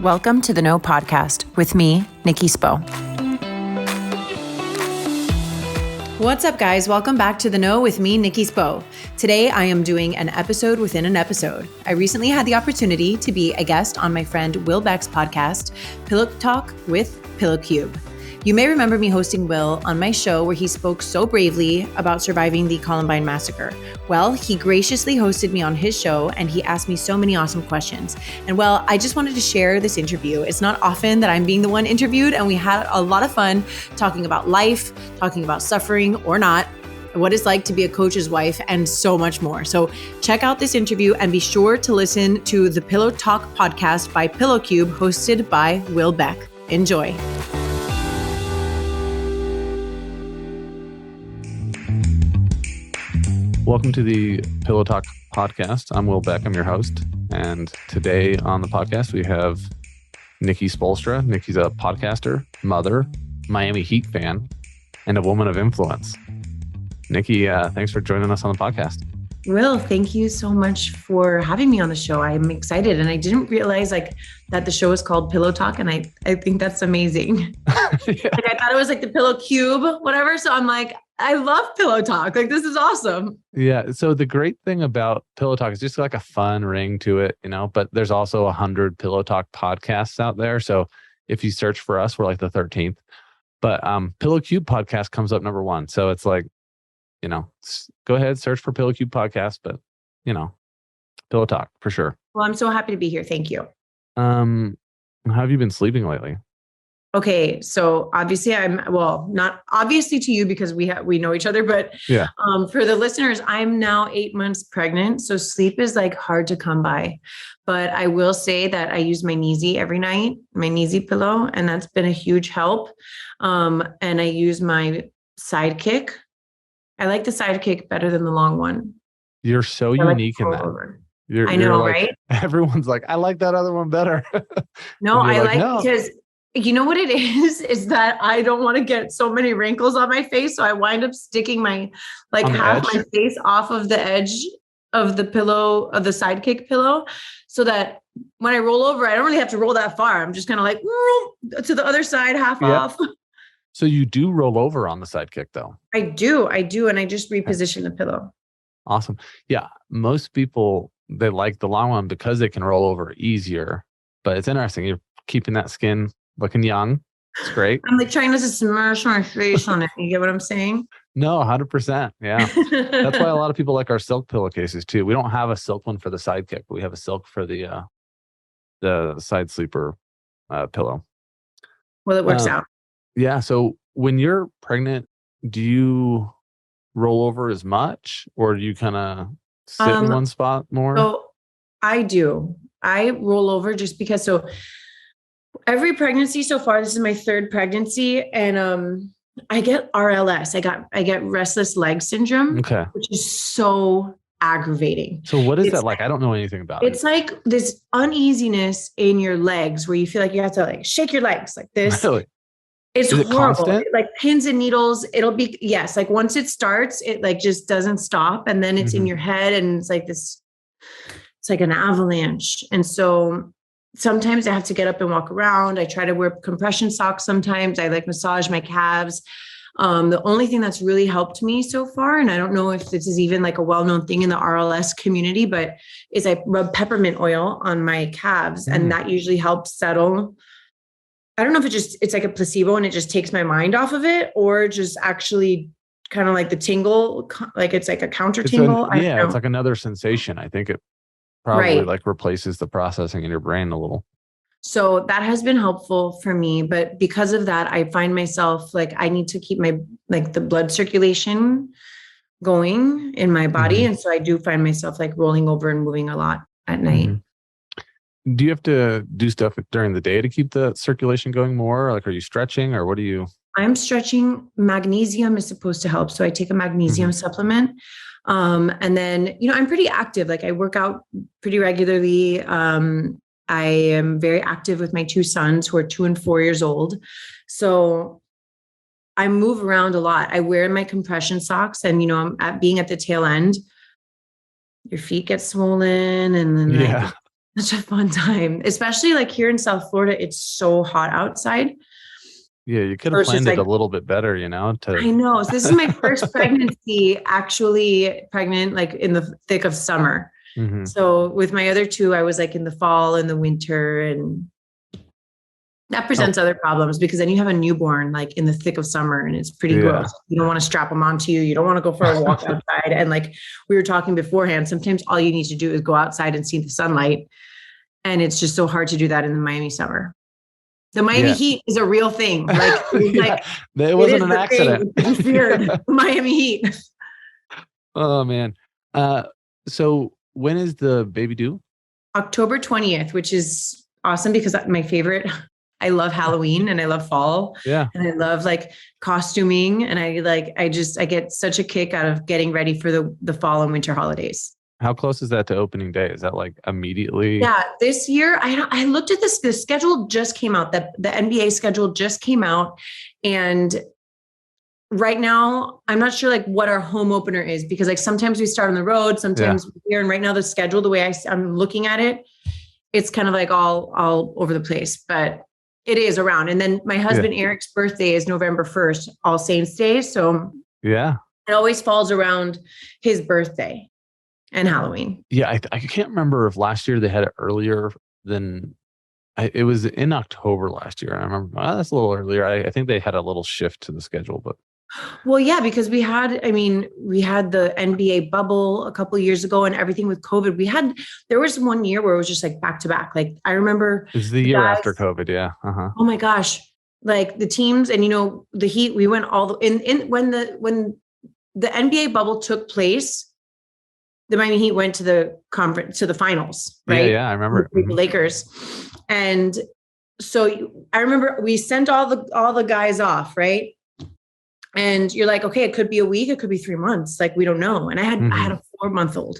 Welcome to the No Podcast with me, Nikki Spo. What's up, guys? Welcome back to the No with me, Nikki Spo. Today, I am doing an episode within an episode. I recently had the opportunity to be a guest on my friend Will Beck's podcast, Pillow Talk with Pillow Cube. You may remember me hosting Will on my show where he spoke so bravely about surviving the Columbine massacre. Well, he graciously hosted me on his show and he asked me so many awesome questions. And well, I just wanted to share this interview. It's not often that I'm being the one interviewed, and we had a lot of fun talking about life, talking about suffering or not, what it's like to be a coach's wife, and so much more. So check out this interview and be sure to listen to the Pillow Talk podcast by Pillow Cube, hosted by Will Beck. Enjoy. Welcome to the Pillow Talk podcast. I'm Will Beck. I'm your host. And today on the podcast, we have Nikki Spo. Nikki's a podcaster, mother, Miami Heat fan, and a woman of influence. Nikki, thanks for joining us on the podcast. Will, thank you so much for having me on the show. I'm excited. And I didn't realize that the show is called Pillow Talk. And I think that's amazing. Yeah. I thought it was the Pillow Cube, whatever. So I'm I love Pillow Talk. This is awesome. Yeah. So the great thing about Pillow Talk is just a fun ring to it, but there's also 100 Pillow Talk podcasts out there. So if you search for us, we're the 13th. But Pillow Cube podcast comes up number one. So it's go ahead, search for Pillow Cube podcast, but Pillow Talk for sure. Well, I'm so happy to be here. Thank you. How have you been sleeping lately? Okay, so obviously not obviously to you because we know each other, but yeah. For the listeners, I'm now 8 months pregnant, so sleep is hard to come by. But I will say that I use my Kneesy every night, my Kneesy pillow, and that's been a huge help. And I use my Sidekick. I like the Sidekick better than the long one. You're so unique in that. I know, right? Everyone's I like that other one better. No, because you know what it is that I don't want to get so many wrinkles on my face. So I wind up sticking my half my face off of the edge of the pillow, of the Sidekick pillow, so that when I roll over, I don't really have to roll that far. I'm just kind of to the other side, half off. So you do roll over on the Sidekick though? I do. And I just reposition the pillow. Awesome. Yeah. Most people, they like the long one because they can roll over easier, but it's interesting. You're keeping that skin looking young. It's great. I'm trying not to smash my face on it. You get what I'm saying? No, 100%. Yeah. That's why a lot of people like our silk pillowcases too. We don't have a silk one for the Sidekick, but we have a silk for the side sleeper pillow. Well, it works out. Yeah. So when you're pregnant, do you roll over as much, or do you kind of sit in one spot more? So I do. I roll over just because. So every pregnancy so far, this is my third pregnancy, and I get RLS. I get restless leg syndrome, which is so aggravating. So what is that like? I don't know anything about it. It's this uneasiness in your legs where you feel you have to shake your legs like this. Really? It's is horrible. It Pins and needles. It'll be, yes. Once it starts, it just doesn't stop. And then it's in your head, and it's this, it's an avalanche. And so sometimes I have to get up and walk around. I try to wear compression socks. Sometimes I massage my calves. The only thing that's really helped me so far, and I don't know if this is even a well-known thing in the RLS community, but is I rub peppermint oil on my calves, and that usually helps settle. I don't know if it's a placebo and it just takes my mind off of it, or just actually kind of the tingle, it's a counter tingle. It's another sensation. I think it probably replaces the processing in your brain a little. So that has been helpful for me. But because of that, I find myself I need to keep my, the blood circulation going in my body. Mm-hmm. And so I do find myself rolling over and moving a lot at night. Mm-hmm. Do you have to do stuff during the day to keep the circulation going more? Are you stretching, or what do you? I'm stretching. Magnesium is supposed to help. So I take a magnesium supplement. And then, I'm pretty active. I work out pretty regularly. I am very active with my two sons who are 2 and 4 years old. So I move around a lot. I wear my compression socks, and, I'm being at the tail end, your feet get swollen, and then Such a fun time, especially like here in South Florida. It's so hot outside Yeah, you could have versus planned it like, a little bit better, you know, I know. So this is my first pregnancy, actually pregnant, like in the thick of summer. Mhm. So with my other two, I was like in the fall and the winter, and that Oh, presents other problems because then you have a newborn like in the thick of summer and it's pretty yeah. gross. You don't want to strap them onto you. You don't want to go for a walk outside. And like we were talking beforehand, sometimes all you need to do is go outside and see the sunlight. And it's just so hard to do that in the Miami summer. The Miami Yeah. heat is a real thing. Like, Yeah. It it wasn't is an the thing accident. to be feared. Miami heat. Oh man. Uh, so when is the baby due? October 20th, which is awesome because my favorite, I love Halloween and I love fall Yeah. and I love like costuming. And I get such a kick out of getting ready for the fall and winter holidays. How close is that to opening day? Is that like immediately? Yeah, this year I looked at this. The schedule just came out. That the NBA schedule just came out, and right now I'm not sure like what our home opener is because like sometimes we start on the road, Yeah. sometimes here, and right now the schedule, the way I'm looking at it, it's kind of like all over the place, but it is around. And then my husband Eric's birthday is November 1st, All Saints Day, so Yeah. it always falls around his birthday and Halloween. Yeah. I can't remember if last year they had it earlier than it was in October last year. I remember that's a little earlier. I think they had a little shift to the schedule, but Well, yeah, because we had the NBA bubble a couple of years ago and everything with COVID. There was one year where it was just like back to back. Like I remember it's the the year guys, after COVID. Yeah. Uh-huh. oh my gosh, like the teams and the Heat, we went all the in when the NBA bubble took place, the Miami Heat went to the conference to the finals, Yeah. right? Yeah. I remember. With the Lakers. And so I remember we sent all the guys off, right? And you're like, okay, it could be a week, it could be 3 months. Like, we don't know. And I had a 4-month-old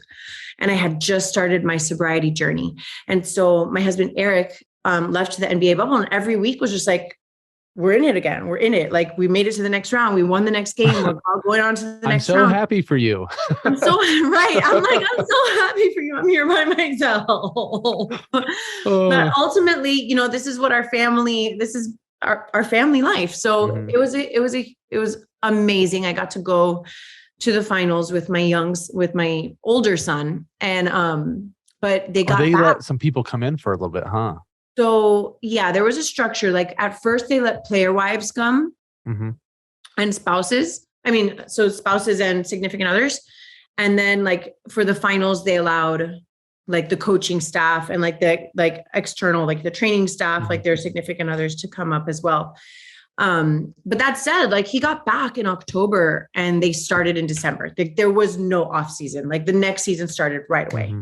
and I had just started my sobriety journey. And so my husband, Eric, left the NBA bubble and every week was just like, we're in it again. We're in it. Like we made it to the next round. We won the next game. We're going on to the next round. I'm so happy for you. I'm so right. I'm so happy for you. I'm here by myself. But ultimately, this is what this is our family life. So it was amazing. I got to go to the finals with my older son. And but they let some people come in for a little bit, huh? So yeah, there was a structure. Like at first they let player wives come and spouses. I mean, so spouses and significant others. And then like for the finals, they allowed like the coaching staff and like the external, like the training staff, like their significant others to come up as well. But that said, like he got back in October and they started in December. There was no off season. Like the next season started right away.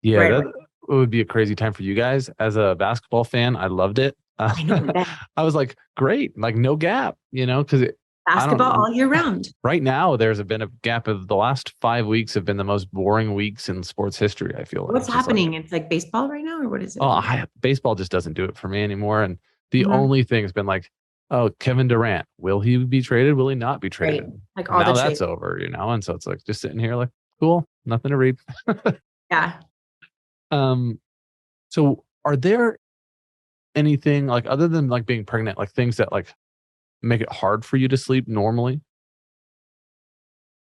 Yeah, right away. It would be a crazy time for you guys. As a basketball fan, I loved it. I was like, great, like no gap, because basketball all year round. Right now, there's been a gap of the last 5 weeks have been the most boring weeks in sports history. I feel like. What's happening? It's like baseball right now, or what is it? Oh, baseball just doesn't do it for me anymore. And the only thing has been like, oh, Kevin Durant, will he be traded? Will he not be traded? Right. Like all now that's over, and so it's like just sitting here like, cool, nothing to read. Yeah. So are there anything like other than like being pregnant, like things that like make it hard for you to sleep normally?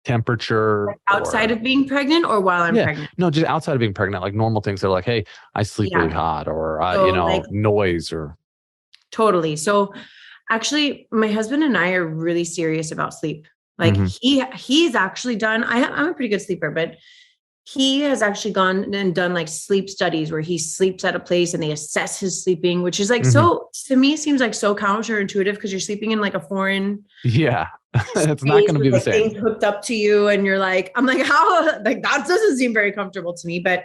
Temperature like outside of being pregnant or while I'm pregnant? No, just outside of being pregnant, like normal things that are like, hey, I sleep really hot or like, noise or totally. So actually my husband and I are really serious about sleep. Like he's actually done, I'm a pretty good sleeper, but he has actually gone and done like sleep studies where he sleeps at a place and they assess his sleeping, which is like, so to me seems like so counterintuitive because you're sleeping in like a foreign. Yeah. It's not going to be the same. Things hooked up to you. And you're like, I'm like, how, like, that doesn't seem very comfortable to me, but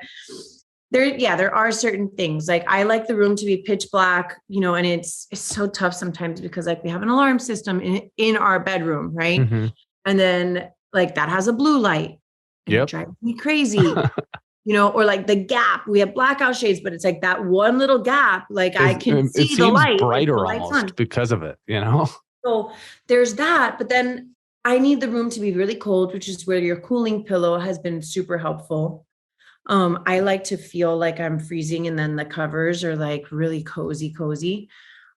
there are certain things. Like I like the room to be pitch black, and it's so tough sometimes because like we have an alarm system in our bedroom. Right. And then like that has a blue light. It drives me crazy, or like the gap. We have blackout shades, but it's like that one little gap. Like I can see the light. Brighter almost because of it, So there's that. But then I need the room to be really cold, which is where your cooling pillow has been super helpful. I like to feel like I'm freezing and then the covers are like really cozy.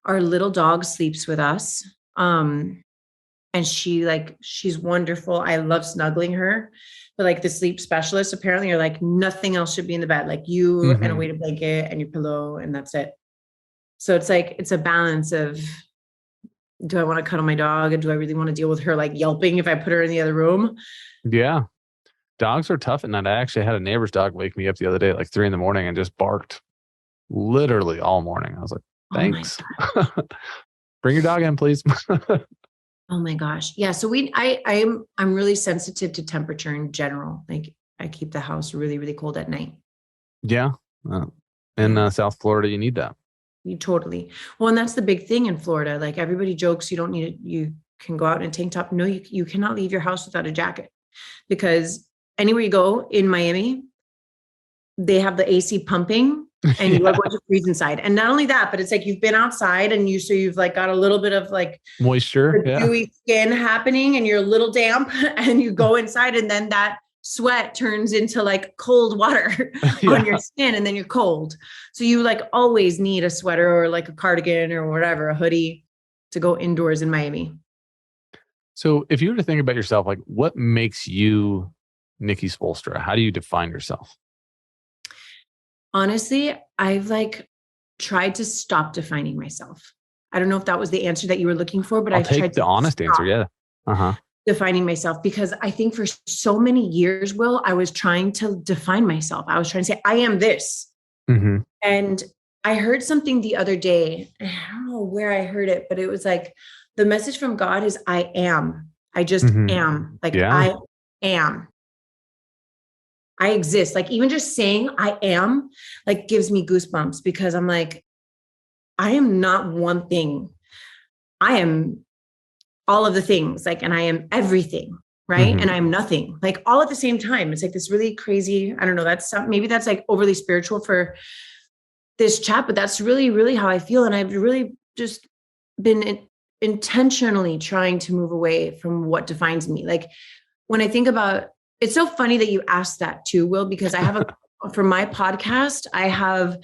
Our little dog sleeps with us. And she's wonderful. I love snuggling her. But like the sleep specialists apparently are like, nothing else should be in the bed, like you and a weighted blanket and your pillow, and that's it. So it's like, it's a balance of, do I want to cuddle my dog? And do I really want to deal with her like yelping if I put her in the other room? Yeah. Dogs are tough at night. I actually had a neighbor's dog wake me up the other day at like 3 a.m. and just barked literally all morning. I was like, thanks. Oh bring your dog in, please. Oh my gosh. Yeah. So I'm really sensitive to temperature in general. Like I keep the house really, really cold at night. Yeah. In South Florida, you need that. You totally. Well, and that's the big thing in Florida. Like everybody jokes, you don't need it. You can go out in a tank top. No, you cannot leave your house without a jacket, because anywhere you go in Miami, they have the AC pumping and you are going to freeze inside. And not only that, but it's like you've been outside and you've like got a little bit of like moisture, dewy skin happening and you're a little damp and you go inside and then that sweat turns into like cold water on your skin and then you're cold. So you like always need a sweater or like a cardigan or whatever, a hoodie to go indoors in Miami. So if you were to think about yourself, like what makes you Nikki Spolstra? How do you define yourself? Honestly, I've like tried to stop defining myself. I don't know if that was the answer that you were looking for, but I'll take the honest answer. Yeah. Defining myself, because I think for so many years, Will, I was trying to define myself. I was trying to say, I am this. And I heard something the other day. I don't know where I heard it, but it was like, the message from God is I am. I just am. Like I am. I exist. Like even just saying I am like gives me goosebumps, because I'm like, I am not one thing. I am all of the things, like, and I am everything. Right. And I'm nothing, like all at the same time. It's like this really crazy, I don't know, maybe that's like overly spiritual for this chat, but that's really, really how I feel. And I've really just been intentionally trying to move away from what defines me. Like when I think about, it's so funny that you asked that too, Will, because I have for my podcast, I have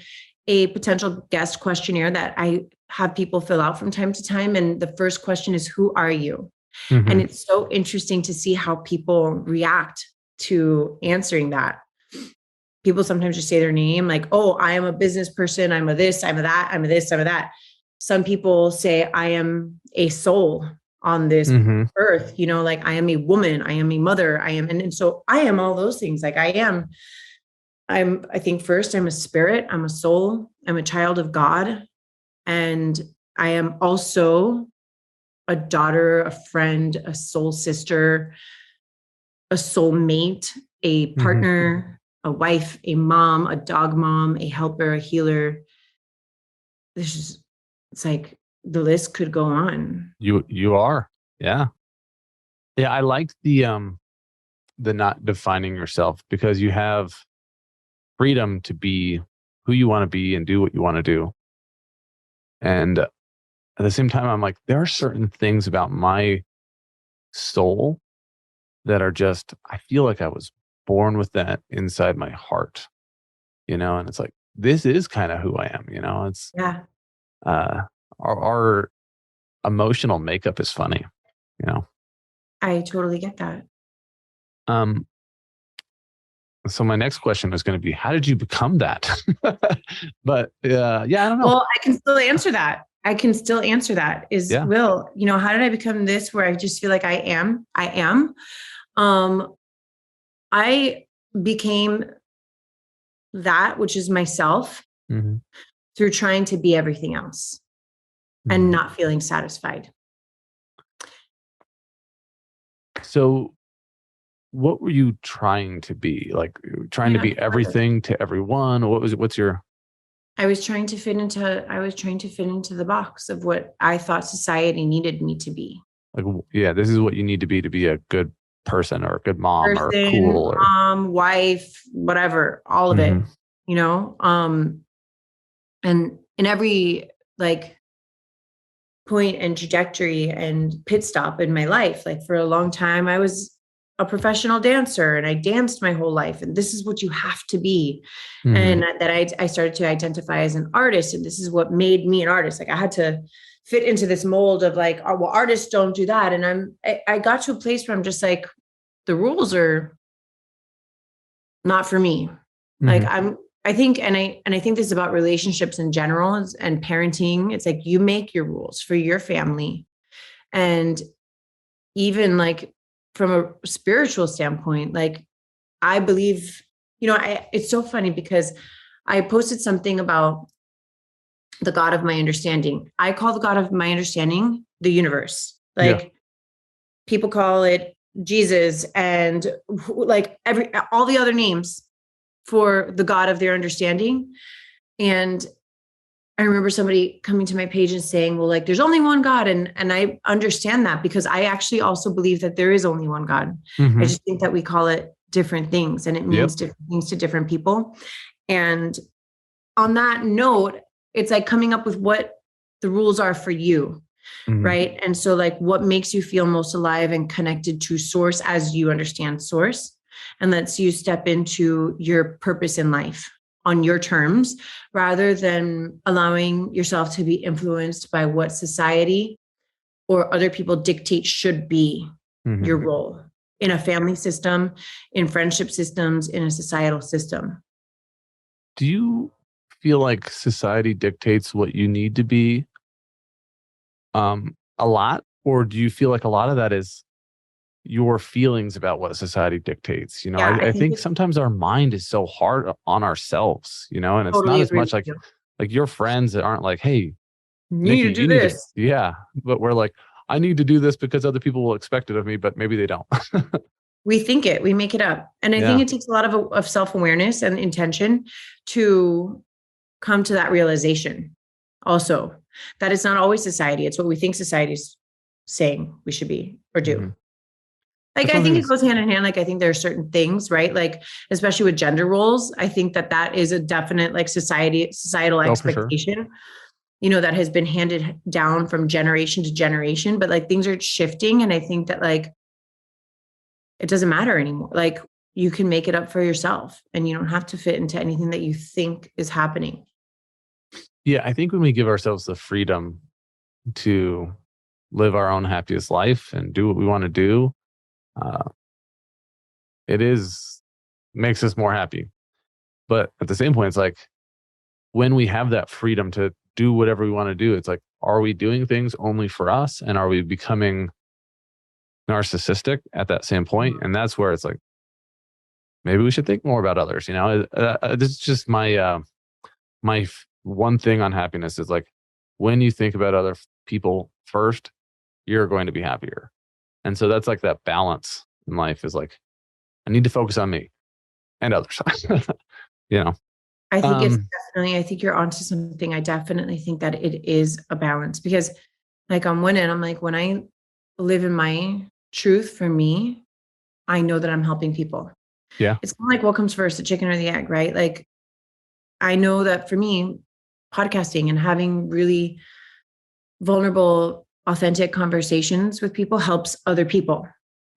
a potential guest questionnaire that I have people fill out from time to time. And the first question is, who are you? And it's so interesting to see how people react to answering that. People sometimes just say their name, like, oh, I am a business person. I'm a this, I'm a that, I'm a this, I'm a that. Some people say, I am a soul on this earth, you know, like I am a woman, I am a mother, I am, and so I am all those things. Like I think first I'm a spirit, I'm a soul, I'm a child of God. And I am also a daughter, a friend, a soul sister, a soulmate, a partner, a wife, a mom, a dog mom, a helper, a healer. It's like the list could go on. You are. Yeah. Yeah. I like the not defining yourself, because you have freedom to be who you want to be and do what you want to do. And at the same time, I'm like, there are certain things about my soul that are just, I feel like I was born with that inside my heart, you know, and it's like, this is kind of who I am, you know, it's, our emotional makeup is funny, you know. I totally get that. So my next question is going to be, how did you become that? But yeah, I don't know. Well, I can still answer that. Will, you know, how did I become this, where I just feel like I am? I became that, which is myself, through trying to be everything else and not feeling satisfied. So what were you trying to be? Like trying to be everything to everyone? What was it? I was trying to fit into the box of what I thought society needed me to be. Like, yeah, this is what you need to be a good person or a good mom or cool mom, wife, whatever, all of it, you know? And in every like point and trajectory and pit stop in my life, like for a long time, I was a professional dancer and I danced my whole life and this is what you have to be. Mm-hmm. And that I started to identify as an artist and this is what made me an artist. Like I had to fit into this mold of like, oh, well, artists don't do that. And I got to a place where I'm just like, the rules are not for me. Mm-hmm. Like I think this is about relationships in general and parenting. It's like you make your rules for your family. And even like from a spiritual standpoint, like I believe, it's so funny because I posted something about the God of my understanding. I call the God of my understanding the universe. Like people call it Jesus and like all the other names for the God of their understanding. And I remember somebody coming to my page and saying, well, like there's only one God. And I understand that because I actually also believe that there is only one God. Mm-hmm. I just think that we call it different things and it means different things to different people. And on that note, it's like coming up with what the rules are for you. Mm-hmm. Right. And so like what makes you feel most alive and connected to source as you understand source and lets you step into your purpose in life on your terms, rather than allowing yourself to be influenced by what society or other people dictate should be your role in a family system, in friendship systems, in a societal system. Do you feel like society dictates what you need to be a lot? Or do you feel like a lot of that is your feelings about what society dictates? I think sometimes our mind is so hard on ourselves, and it's totally not as much like your friends that aren't like, hey, you need to do this. But we're like, I need to do this because other people will expect it of me, but maybe they don't. We think it, we make it up. And I think it takes a lot of self-awareness and intention to come to that realization also, that it's not always society. It's what we think society's saying we should be or do. Mm-hmm. Like, I think it goes hand in hand. Like, I think there are certain things, right? Like, especially with gender roles, I think that is a definite like societal expectation, that has been handed down from generation to generation, but like things are shifting. And I think that like, it doesn't matter anymore. Like you can make it up for yourself and you don't have to fit into anything that you think is happening. Yeah. I think when we give ourselves the freedom to live our own happiest life and do what we want to do, makes us more happy. But at the same point, it's like when we have that freedom to do whatever we want to do, it's like, are we doing things only for us? And are we becoming narcissistic at that same point? And that's where it's like, maybe we should think more about others. This is just my one thing on happiness is like, when you think about other people first, you're going to be happier. And so that's like that balance in life is like, I need to focus on me and others. I think it's definitely, I think you're onto something. I definitely think that it is a balance because like on one end, I'm like, when I live in my truth for me, I know that I'm helping people. Yeah. It's kind of like what comes first, the chicken or the egg, right? Like I know that for me, podcasting and having really vulnerable, authentic conversations with people helps other people,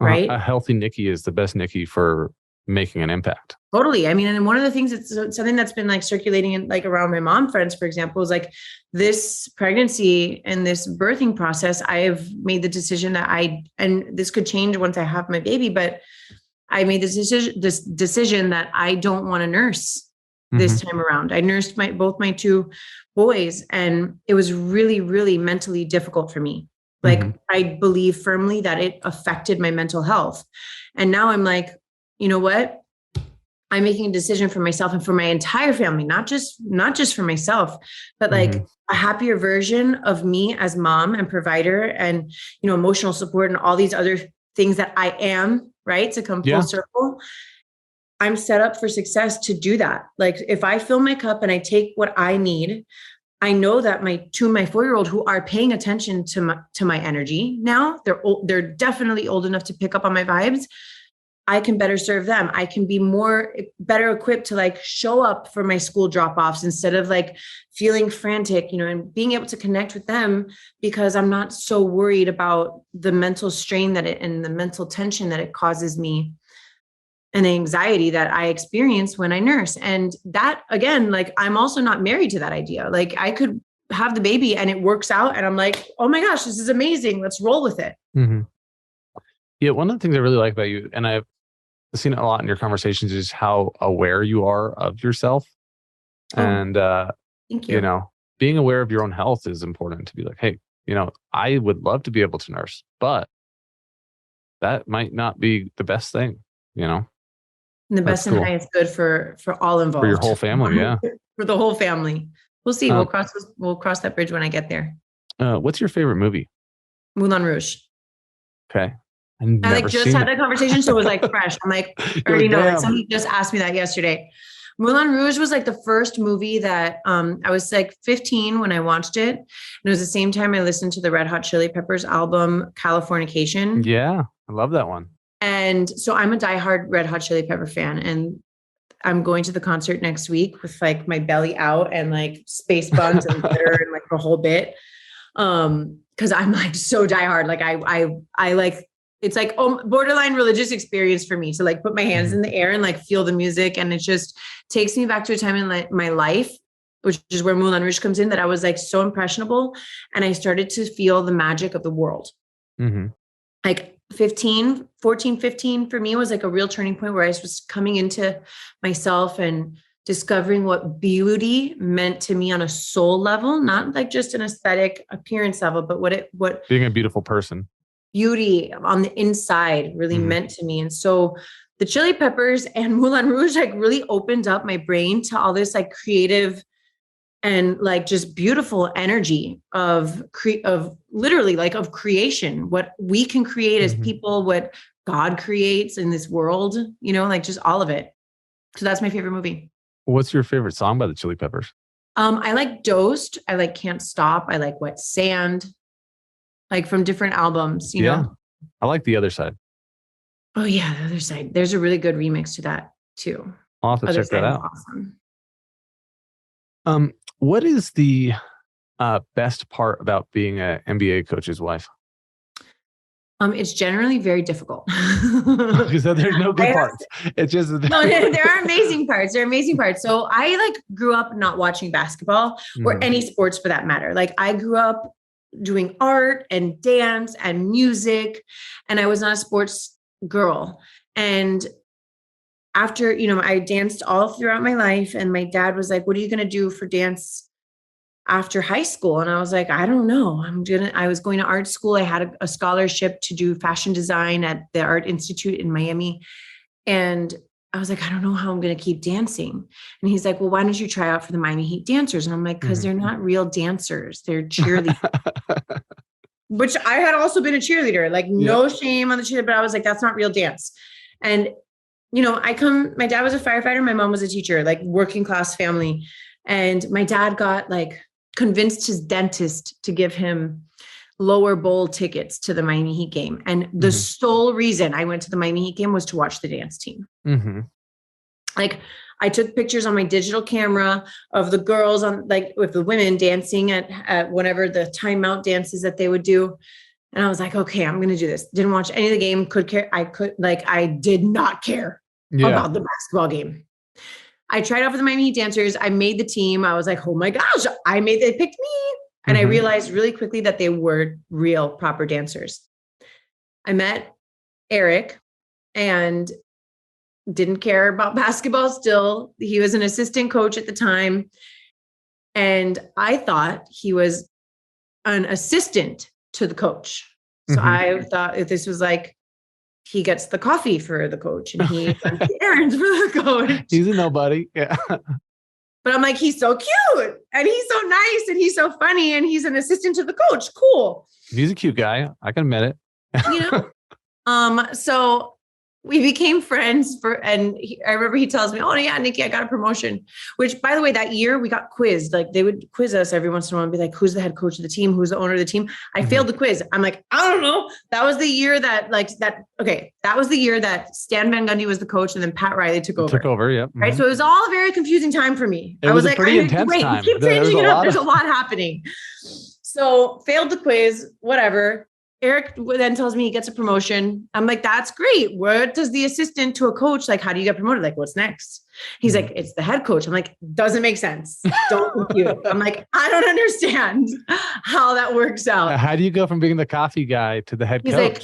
right? A healthy Nikki is the best Nikki for making an impact. Totally. I mean, and one of the things that's something that's been like circulating in like around my mom friends, for example, is like this pregnancy and this birthing process. I have made the decision that and this could change once I have my baby, but I made this decision that I don't want to nurse this time around. I nursed both my two boys, and it was really, really mentally difficult for me. Like I believe firmly that it affected my mental health. And now I'm like, you know what? I'm making a decision for myself and for my entire family, not just for myself, but like a happier version of me as mom and provider and, emotional support and all these other things that I am, right? To come full circle. I'm set up for success to do that. Like if I fill my cup and I take what I need, I know that my 4-year-old who are paying attention to my energy now, they're definitely old enough to pick up on my vibes. I can better serve them. I can be better equipped to like show up for my school drop-offs instead of like feeling frantic, and being able to connect with them because I'm not so worried about the mental strain and the mental tension that it causes me and the anxiety that I experience when I nurse. And that, again, like I'm also not married to that idea. Like I could have the baby and it works out and I'm like, oh my gosh, this is amazing. Let's roll with it. Mm-hmm. Yeah. One of the things I really like about you, and I've seen it a lot in your conversations, is how aware you are of yourself. And, thank you. Being aware of your own health is important to be like, hey, I would love to be able to nurse, but that might not be the best thing, And the best and highest good for all involved. For your whole family, yeah. For the whole family. We'll see. We'll cross that bridge when I get there. What's your favorite movie? Moulin Rouge. Okay. I just had that conversation, so it was like fresh. I'm like, I already know. Like somebody just asked me that yesterday. Moulin Rouge was like the first movie that I was like 15 when I watched it. And it was the same time I listened to the Red Hot Chili Peppers album, Californication. Yeah, I love that one. And so I'm a diehard Red Hot Chili Pepper fan. And I'm going to the concert next week with like my belly out and like space buns and glitter and like the whole bit. Cause I'm like so diehard. Like I like, it's like borderline religious experience for me to like put my hands in the air and like feel the music. And it just takes me back to a time in my life, which is where Moulin Rouge comes in, that I was like so impressionable. And I started to feel the magic of the world. Mm-hmm. Like 15 for me was like a real turning point where I was coming into myself and discovering what beauty meant to me on a soul level, not like just an aesthetic appearance level, but what being a beautiful person, beauty on the inside really meant to me. And so the Chili Peppers and Moulin Rouge like really opened up my brain to all this like creative and like just beautiful energy of literally like of creation, what we can create as people, what God creates in this world, like just all of it. So that's my favorite movie. What's your favorite song by the Chili Peppers? I like Dosed. I like Can't Stop. I like Wet Sand, like from different albums, you know? I like The Other Side. Oh yeah. The Other Side. There's a really good remix to that too. I'll have to check that out. Awesome. What is the best part about being an NBA coach's wife? It's generally very difficult. Because there's no good parts. It's just no, there are amazing parts. There are amazing parts. So I like grew up not watching basketball or any sports for that matter. Like I grew up doing art and dance and music, and I was not a sports girl. And after, I danced all throughout my life, and my dad was like, what are you going to do for dance after high school? And I was like, I don't know. I was going to art school. I had a scholarship to do fashion design at the Art Institute in Miami. And I was like, I don't know how I'm going to keep dancing. And he's like, well, why don't you try out for the Miami Heat dancers? And I'm like, because they're not real dancers. They're cheerleaders. Which I had also been a cheerleader, like no shame on the cheerleader, but I was like, that's not real dance. And my dad was a firefighter. My mom was a teacher, like working class family. And my dad got like convinced his dentist to give him lower bowl tickets to the Miami Heat game. And the sole reason I went to the Miami Heat game was to watch the dance team. Like I took pictures on my digital camera of the girls with the women dancing at whatever the timeout dances that they would do. And I was like, okay, I'm going to do this. Didn't watch any of the game. I did not care about the basketball game. I tried out for the Miami Heat dancers. I made the team. I was like, oh my gosh, they picked me. And I realized really quickly that they were real proper dancers. I met Eric and didn't care about basketball still. He was an assistant coach at the time. And I thought he was an assistant to the coach. So I thought if this was like, he gets the coffee for the coach and he runs the errands for the coach. He's a nobody. Yeah. But I'm like, he's so cute and he's so nice and he's so funny and he's an assistant to the coach. Cool. He's a cute guy. I can admit it. So we became friends I remember he tells me, oh yeah, Nikki, I got a promotion, which by the way, that year we got quizzed. Like they would quiz us every once in a while and be like, who's the head coach of the team? Who's the owner of the team? I failed the quiz. I'm like, I don't know. That was the year that was the year that Stan Van Gundy was the coach and then Pat Riley took over. Yeah. Right. So it was all a very confusing time for me. I was like, pretty intense time. Keep changing it up. There's a lot happening. So failed the quiz, whatever. Eric then tells me he gets a promotion. I'm like, that's great. What does the assistant to a coach, like, how do you get promoted? Like, what's next? He's like, it's the head coach. I'm like, doesn't make sense. Don't compute. I'm like, I don't understand how that works out. How do you go from being the coffee guy to the head coach? Like,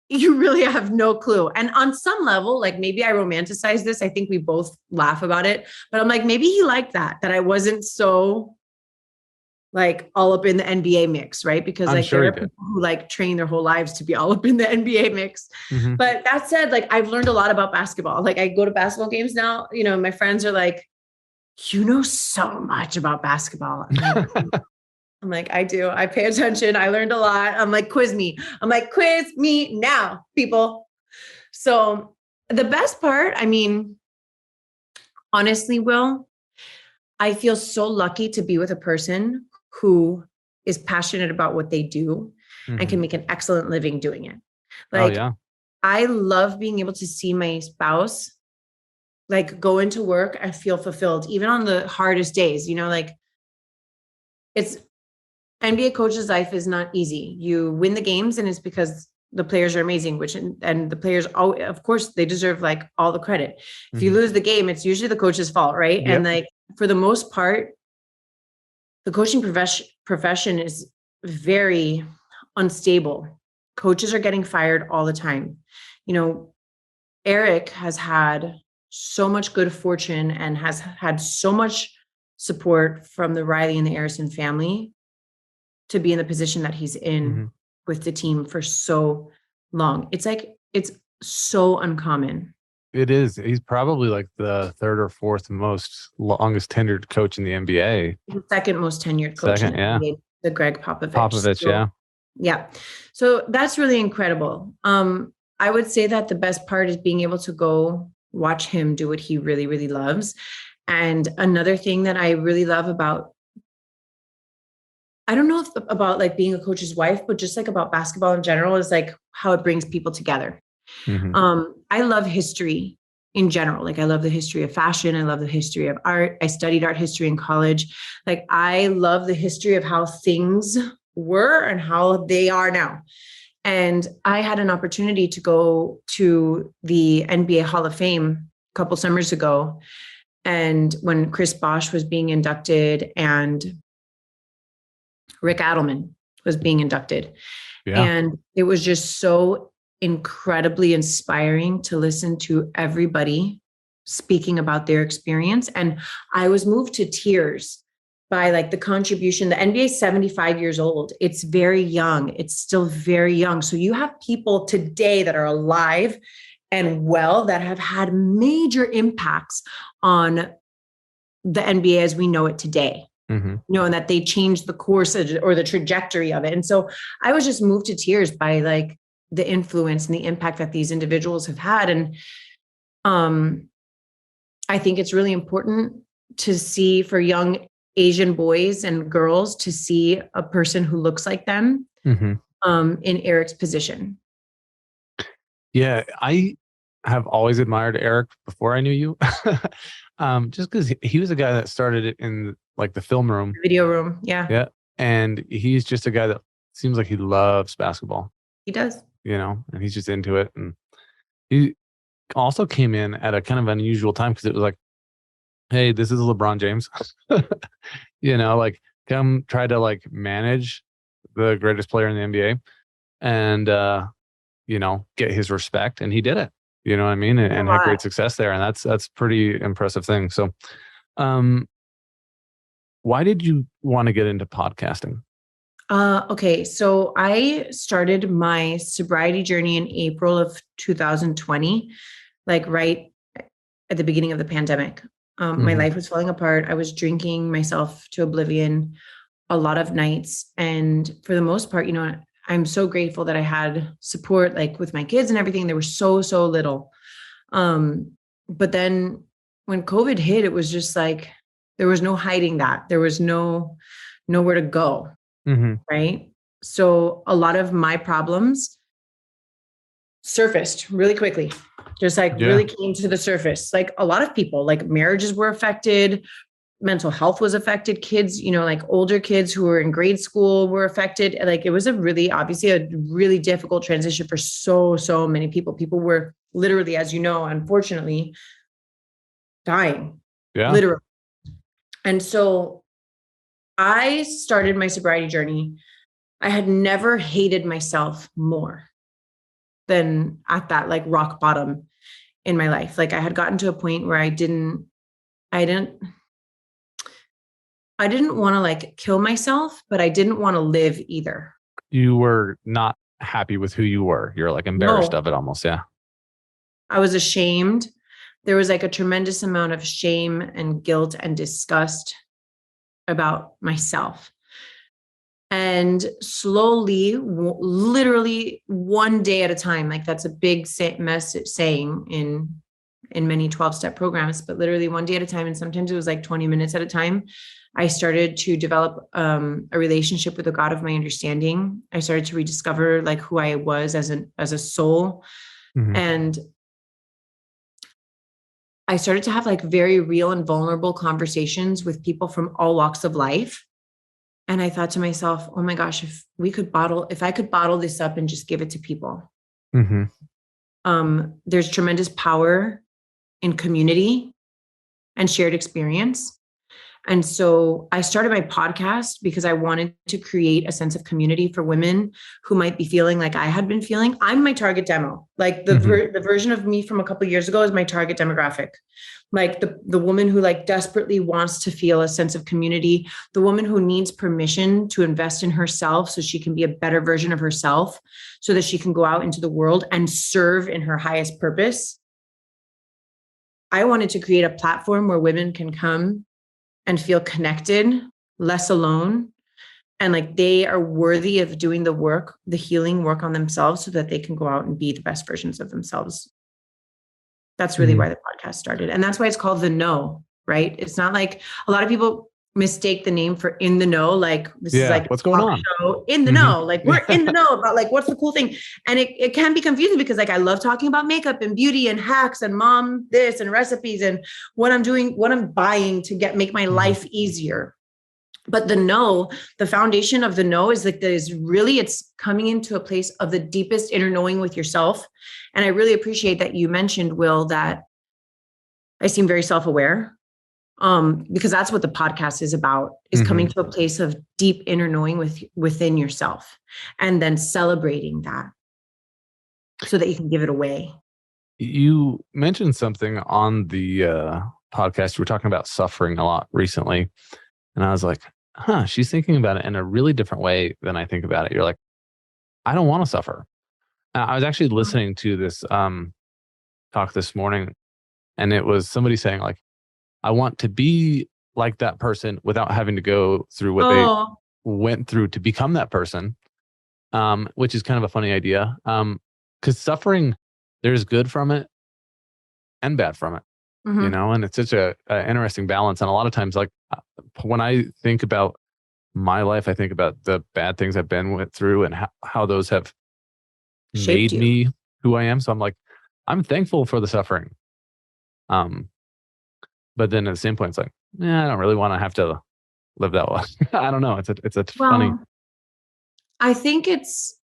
you really have no clue. And on some level, like maybe I romanticize this. I think we both laugh about it, but I'm like, maybe he liked that I wasn't so like all up in the NBA mix, right? Because like there are people who like train their whole lives to be all up in the NBA mix. But that said, like I've learned a lot about basketball. Like I go to basketball games now, you know, my friends are like, you know so much about basketball. I'm like, I do. I pay attention. I learned a lot. I'm like, quiz me. I'm like, quiz me now, people. So the best part, I mean, honestly, Will, I feel so lucky to be with a person who is passionate about what they do and can make an excellent living doing it. Like, I love being able to see my spouse like go into work and feel fulfilled, even on the hardest days, you know, like it's NBA coach's life is not easy. You win the games and it's because the players are amazing, and the players, of course, they deserve like all the credit. If you lose the game, it's usually the coach's fault, right? Yep. And like, for the most part, the coaching profession is very unstable. Coaches are getting fired all the time. You know, Eric has had so much good fortune and has had so much support from the Riley and the Arison family to be in the position that he's in with the team for so long. It's like, it's so uncommon. It is. He's probably like the third or fourth longest tenured coach in the NBA. The second most tenured coach in the NBA, the Greg Popovich. So, yeah. So that's really incredible. I would say that the best part is being able to go watch him do what he really, really loves. And another thing that I really love about, I don't know if about like being a coach's wife, but just like about basketball in general is like how it brings people together. I love history in general. Like I love the history of fashion. I love the history of art. I studied art history in college. Like I love the history of how things were and how they are now. And I had an opportunity to go to the NBA Hall of Fame a couple summers ago. And when Chris Bosh was being inducted and Rick Adelman was being inducted. And it was just so incredibly inspiring to listen to everybody speaking about their experience. And I was moved to tears by like the contribution. The NBA is 75 years old. It's very young. It's still very young. So you have people today that are alive and well that have had major impacts on the NBA as we know it today. You know, and that they changed the course or the trajectory of it. And so I was just moved to tears by like the influence and the impact that these individuals have had. And I think it's really important to see for young Asian boys and girls to see a person who looks like them in Eric's position. Yeah, I have always admired Eric before I knew you. Just because he was a guy that started it in like the film room, video room. Yeah. And he's just a guy that seems like he loves basketball. He does. You know, and he's just into it. And he also came in at a kind of unusual time because it was like, hey, this is LeBron James. You know, like come try to like manage the greatest player in the NBA and, you know, get his respect. And he did it. You know what I mean? And had great success there. And that's pretty impressive thing. So, why did you want to get into podcasting? Okay. So I started my sobriety journey in April of 2020, like right at the beginning of the pandemic. My life was falling apart. I was drinking myself to oblivion a lot of nights. And for the most part, you know, I'm so grateful that I had support, like with my kids and everything. They were so little. But then when COVID hit, it was just like, there was no hiding that. There was nowhere to go. Mm-hmm. Right. So a lot of my problems surfaced really quickly, just like really came to the surface. Like a lot of people, like marriages were affected, mental health was affected, kids, like older kids who were in grade school were affected. Like it was obviously a really difficult transition for so many people. People were literally, as you know, unfortunately dying, literally. And so I started my sobriety journey. I had never hated myself more than at that like rock bottom in my life. Like I had gotten to a point where I didn't want to like kill myself, but I didn't want to live either. You were not happy with who you were. You're like embarrassed of it almost. Yeah. I was ashamed. There was like a tremendous amount of shame and guilt and disgust about myself. And slowly, literally one day at a time, like that's a big saying in many 12-step programs, but literally one day at a time. And sometimes it was like 20 minutes at a time. I started to develop a relationship with the God of my understanding. I started to rediscover like who I was as a soul. Mm-hmm. And I started to have like very real and vulnerable conversations with people from all walks of life. And I thought to myself, oh my gosh, if I could bottle this up and just give it to people. Mm-hmm. There's tremendous power in community and shared experience. And so I started my podcast because I wanted to create a sense of community for women who might be feeling like I had been feeling. I'm my target demo. Like the version of me from a couple of years ago is my target demographic. Like the woman who like desperately wants to feel a sense of community, the woman who needs permission to invest in herself so she can be a better version of herself, so that she can go out into the world and serve in her highest purpose. I wanted to create a platform where women can come and feel connected, less alone, and like they are worthy of doing the work, the healing work on themselves so that they can go out and be the best versions of themselves. That's really why the podcast started. And that's why it's called The Know, right? It's not like a lot of people mistake the name for In the Know. Like this is like what's going on? Show in the know. Like we're in the know about like, what's the cool thing? And it can be confusing because like, I love talking about makeup and beauty and hacks and mom this and recipes and what I'm doing, what I'm buying to make my life easier. But the know, the foundation of the know is like, it's coming into a place of the deepest inner knowing with yourself. And I really appreciate that you mentioned, Will, that I seem very self-aware. Because that's what the podcast is about, is coming to a place of deep inner knowing within yourself and then celebrating that so that you can give it away. You mentioned something on the podcast. You were talking about suffering a lot recently. And I was like, she's thinking about it in a really different way than I think about it. You're like, I don't want to suffer. I was actually listening to this talk this morning, and it was somebody saying like, I want to be like that person without having to go through what they went through to become that person, which is kind of a funny idea. Because suffering, there's good from it and bad from it, and it's such a interesting balance. And a lot of times, like when I think about my life, I think about the bad things I've been through and how those have made me who I am. So I'm like, I'm thankful for the suffering. But then at the same point, it's like, I don't really want to have to live that way. I don't know. It's funny. I think it's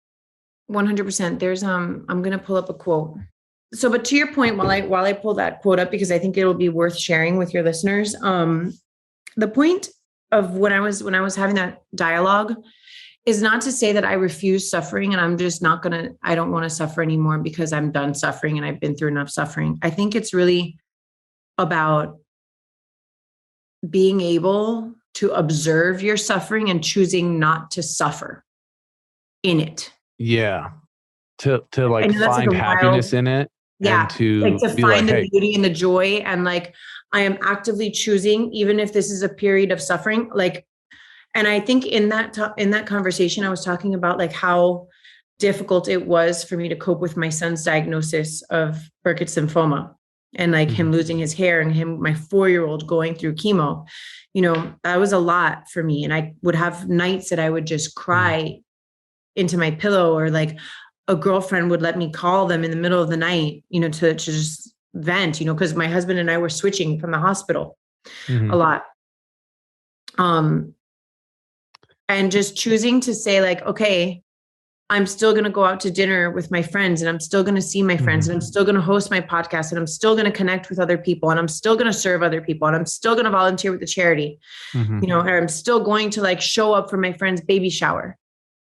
100%. There's I'm going to pull up a quote. So, but to your point, while I pull that quote up, because I think it'll be worth sharing with your listeners. The point of when I was having that dialogue is not to say that I refuse suffering and I don't want to suffer anymore because I'm done suffering and I've been through enough suffering. I think it's really about being able to observe your suffering and choosing not to suffer in it. Yeah. To like find happiness in it. Yeah. And to find the beauty and the joy. And like, I am actively choosing, even if this is a period of suffering, like, And I think in that conversation, I was talking about like how difficult it was for me to cope with my son's diagnosis of Burkitt's lymphoma and like him losing his hair and him, my 4-year-old, going through chemo. That was a lot for me. And I would have nights that I would just cry into my pillow, or like a girlfriend would let me call them in the middle of the night, to just vent, because my husband and I were switching from the hospital a lot. And just choosing to say like, okay, I'm still going to go out to dinner with my friends, and I'm still going to see my friends, and I'm still going to host my podcast, and I'm still going to connect with other people, and I'm still going to serve other people, and I'm still going to volunteer with the charity, or I'm still going to like show up for my friend's baby shower.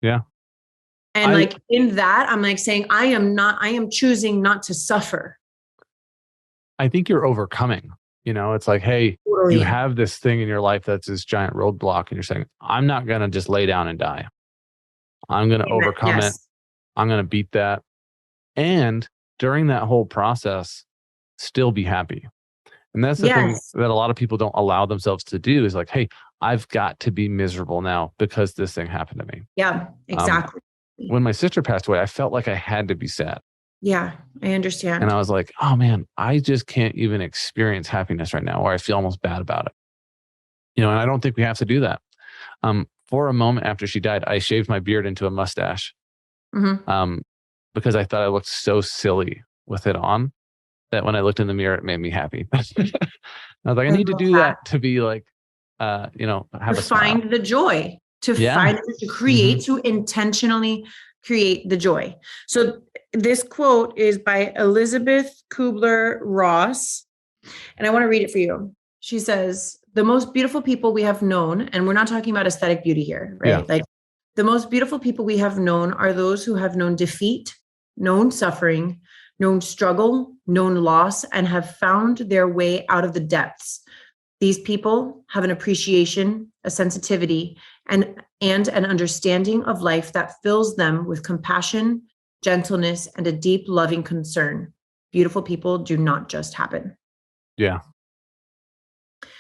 Yeah. And like in that, I'm like saying, I am choosing not to suffer. I think you're overcoming. It's like, hey, you have this thing in your life that's this giant roadblock, and you're saying, I'm not going to just lay down and die. I'm going to overcome it. I'm going to beat that. And during that whole process, still be happy. And that's the thing that a lot of people don't allow themselves to do, is like, hey, I've got to be miserable now because this thing happened to me. Yeah, exactly. When my sister passed away, I felt like I had to be sad. Yeah, I understand. And I was like, oh man, I just can't even experience happiness right now, or I feel almost bad about it. And I don't think we have to do that. For a moment after she died, I shaved my beard into a mustache because I thought I looked so silly with it on that when I looked in the mirror, it made me happy. I was like, I need to do that to be like, have a smile. Find the joy, to create, to intentionally create the joy. So this quote is by Elizabeth Kubler-Ross, and I want to read it for you. She says, the most beautiful people we have known, and we're not talking about aesthetic beauty here, right? Yeah. Like the most beautiful people we have known are those who have known defeat, known suffering, known struggle, known loss, and have found their way out of the depths. These people have an appreciation, a sensitivity, and an understanding of life that fills them with compassion, gentleness, and a deep, loving concern. Beautiful people do not just happen. Yeah.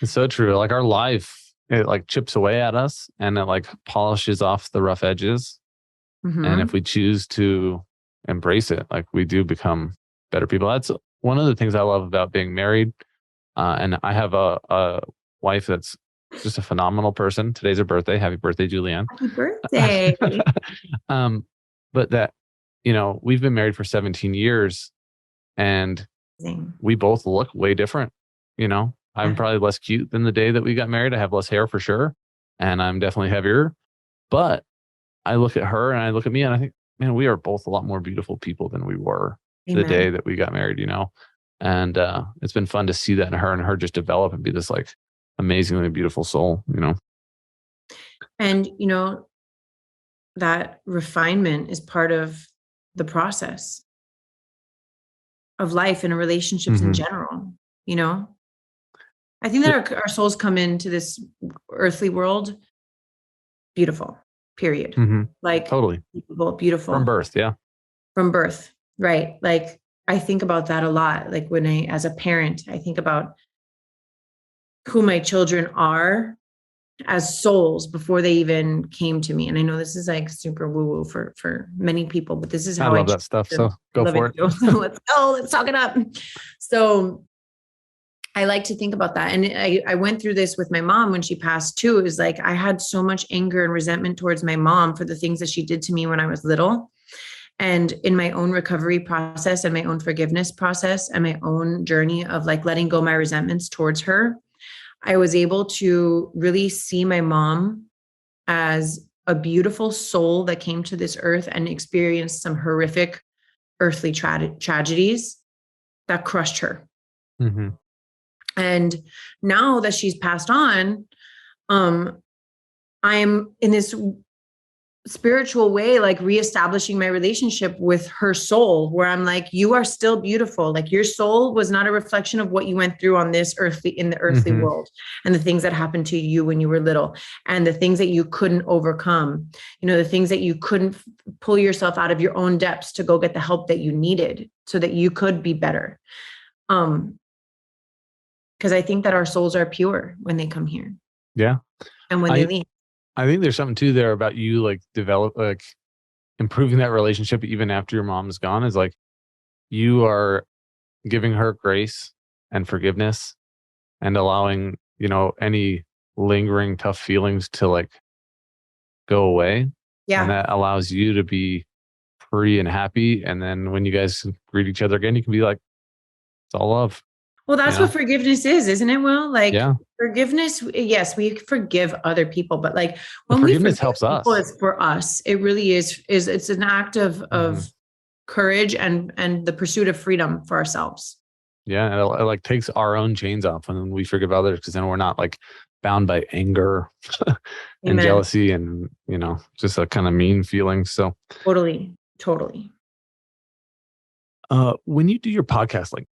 It's so true. Like our life, it like chips away at us and it like polishes off the rough edges. And if we choose to embrace it, like we do become better people. That's one of the things I love about being married. And I have a wife that's just a phenomenal person. Today's her birthday. Happy birthday, Julianne. Happy birthday. But that, we've been married for 17 years and we both look way different. I'm probably less cute than the day that we got married. I have less hair for sure. And I'm definitely heavier. But I look at her and I look at me and I think, man, we are both a lot more beautiful people than we were the day that we got married, And it's been fun to see that in her and her just develop and be this like amazingly beautiful soul, And, that refinement is part of the process of life and relationships in general, I think that our souls come into this earthly world beautiful, period. Like totally beautiful. From birth. Yeah. From birth. Right. Like I think about that a lot. Like when as a parent, I think about who my children are as souls before they even came to me. And I know this is like super woo-woo for many people, but this is how I love that stuff. So go for it. Let's go. Let's talk it up. So I like to think about that. And I went through this with my mom when she passed too. It was like, I had so much anger and resentment towards my mom for the things that she did to me when I was little. And in my own recovery process and my own forgiveness process and my own journey of like letting go my resentments towards her, I was able to really see my mom as a beautiful soul that came to this earth and experienced some horrific earthly tragedies that crushed her. And now that she's passed on, I'm in this spiritual way, like reestablishing my relationship with her soul, where I'm like, you are still beautiful. Like your soul was not a reflection of what you went through on this in the earthly world, and the things that happened to you when you were little, and the things that you couldn't overcome, the things that you couldn't pull yourself out of your own depths to go get the help that you needed so that you could be better. Because I think that our souls are pure when they come here. Yeah. And when they leave. I think there's something too there about you like improving that relationship even after your mom's gone is like you are giving her grace and forgiveness and allowing, any lingering tough feelings to like go away. And Yeah. that allows you to be free and happy. And then when you guys greet each other again, you can be like, it's all love, Well, you that's what know? isn't it, Will? Like Yeah. forgiveness, yes, we forgive other people, but like The when we forgiveness forgive helps people, us. it's for us. It really is it's an act of Hmm. courage and the pursuit of freedom for ourselves. Yeah. And it like takes our own chains off when we forgive others because then we're not like bound by anger and Amen. jealousy and, just a kind of mean feeling. So, Totally. Totally. when you do your podcast, like,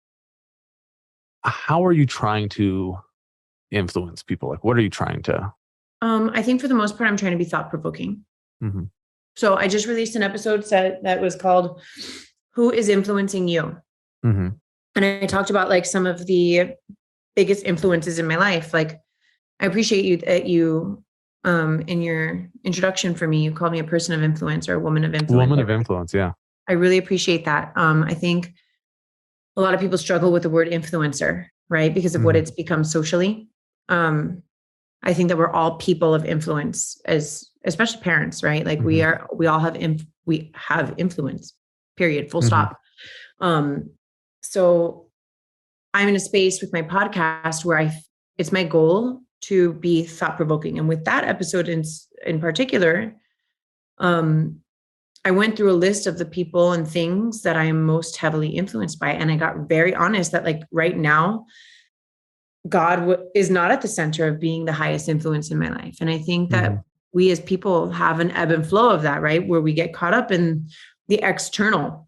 how are you trying to influence people? Like, what are you trying to? I think for the most part, I'm trying to be thought provoking. Hmm. So I just released an episode that was called Who is Influencing You? Hmm. And I talked about like some of the biggest influences in my life. Like I appreciate you that you in your introduction for me, you called me a person of influence or a woman of influence. Woman of influence. Yeah. I really appreciate that. I think a lot of people struggle with the word influencer, right? Because of what Hmm. it's become socially. Um, I think that we're all people of influence especially parents, right? Like Hmm. we all have, we have influence, period, full Hmm. stop. So I'm in a space with my podcast where it's my goal to be thought provoking. And with that episode in particular, um, I went through a list of the people and things that I am most heavily influenced by. And I got very honest that like right now, God is not at the center of being the highest influence in my life. And I think Hmm. that we as people have an ebb and flow of that, right? Where we get caught up in the external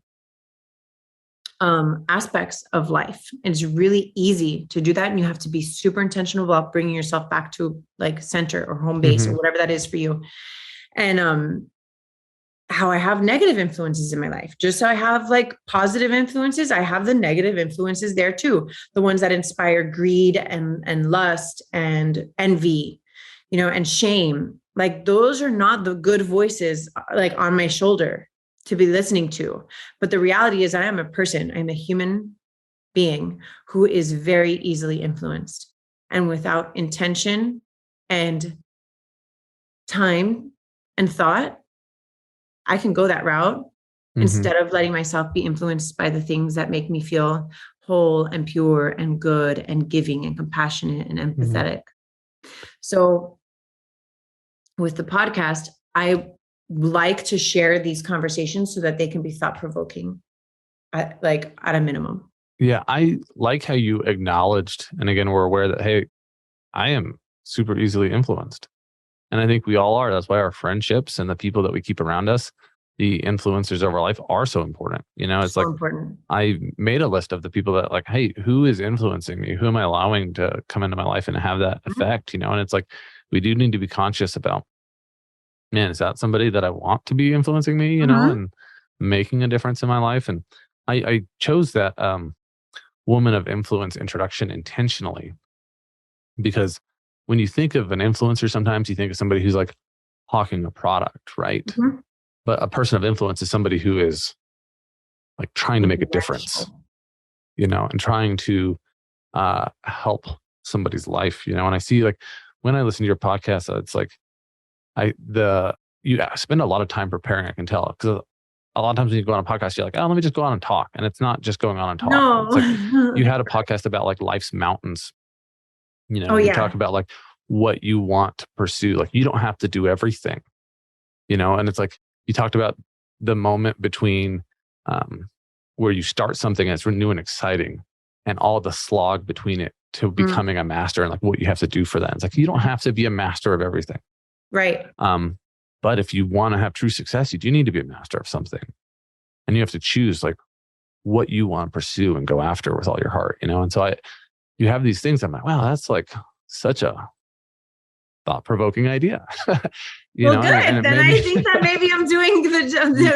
aspects of life. And it's really easy to do that. And you have to be super intentional about bringing yourself back to like center or home base Hmm. or whatever that is for you. And how I have negative influences in my life. Just so I have like positive influences, I have the negative influences there too. The ones that inspire greed and lust and envy, and shame. Like those are not the good voices like on my shoulder to be listening to. But the reality is I am a person, I'm a human being who is very easily influenced. And without intention and time and thought, I can go that route Hmm. instead of letting myself be influenced by the things that make me feel whole and pure and good and giving and compassionate and Hmm. empathetic. So with the podcast, I like to share these conversations so that they can be thought provoking at a minimum. Yeah. I like how you acknowledged, and again, we're aware that, hey, I am super easily influenced. And I think we all are. That's why our friendships and the people that we keep around us, the influencers of our life are so important. It's So like important. I made a list of the people that like, hey, who is influencing me? Who am I allowing to come into my life and have that effect? And it's like we do need to be conscious about, man, is that somebody that I want to be influencing me, Mm-hmm. and making a difference in my life? And I chose that woman of influence introduction intentionally because when you think of an influencer, sometimes you think of somebody who's like hawking a product, right? Mm-hmm. But a person of influence is somebody who is like trying to make a difference, and trying to help somebody's life, and I see like when I listen to your podcast, it's like you spend a lot of time preparing. I can tell because a lot of times when you go on a podcast, you're like, oh, let me just go on and talk, and it's not just going on and talk. It's like you No. had a podcast about like life's mountains, Oh and you talk yeah. about like what you want to pursue. Like you don't have to do everything, and it's like you talked about the moment between where you start something that's new and exciting and all the slog between it to Mm, becoming a master and like what you have to do for that. It's like you don't have to be a master of everything. right. But if you want to have true success, you do need to be a master of something. And you have to choose like what you want to pursue and go after with all your heart, And so you have these things. I'm like, wow, that's like such a thought-provoking idea. Well, And good. it Then made me I think that maybe I'm